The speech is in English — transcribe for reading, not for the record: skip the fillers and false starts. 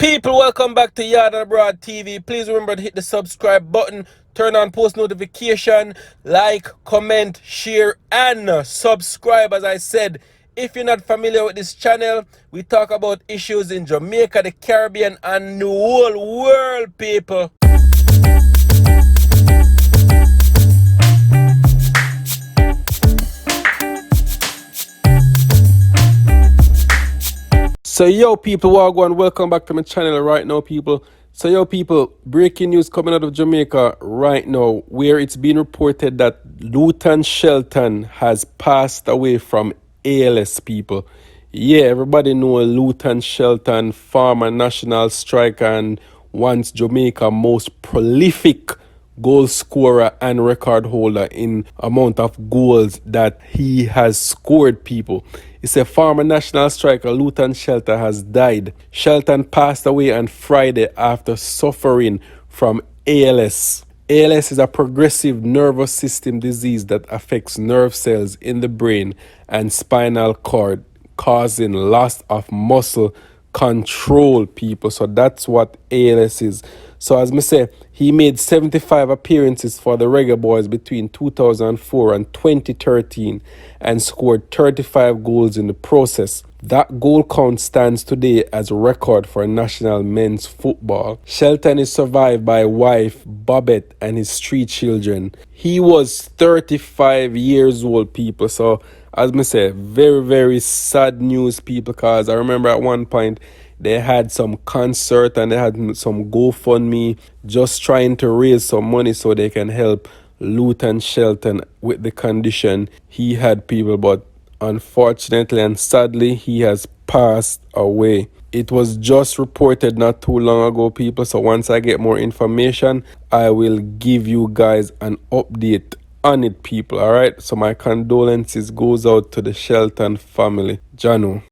People, welcome back to Yaad And Abroad TV. Please remember to hit the subscribe button, turn on post notification, like, comment, share, and subscribe. As I said, if you're not familiar with this channel, we talk about issues in Jamaica, the Caribbean, and the whole world, people. So yo people, welcome back to my channel right now, people. So yo people, breaking news coming out of Jamaica right now, where it's been reported that Luton Shelton has passed away from ALS, people. Yeah, everybody know Luton Shelton, former national striker and once Jamaica's most prolific goal scorer and record holder in amount of goals that he has scored, people. It's a former national striker, Luton Shelton, has died. Shelton passed away on Friday after suffering from ALS. ALS is a progressive nervous system disease that affects nerve cells in the brain and spinal cord, causing loss of muscle control, people. So that's what ALS is. So as me say, he made 75 appearances for the Reggae Boys between 2004 and 2013 and scored 35 goals in the process. That goal count stands today as a record for national men's football. Shelton is survived by wife Babette and his 3 children. He was 35 years old, people. So as me say, very, very sad news, people, because I remember at one point they had some concert and they had some GoFundMe just trying to raise some money so they can help Luton Shelton with the condition he had, people. But unfortunately and sadly, he has passed away. It was just reported not too long ago, people. So once I get more information, I will give you guys an update on it, people. All right. So my condolences goes out to the Shelton family. Janu.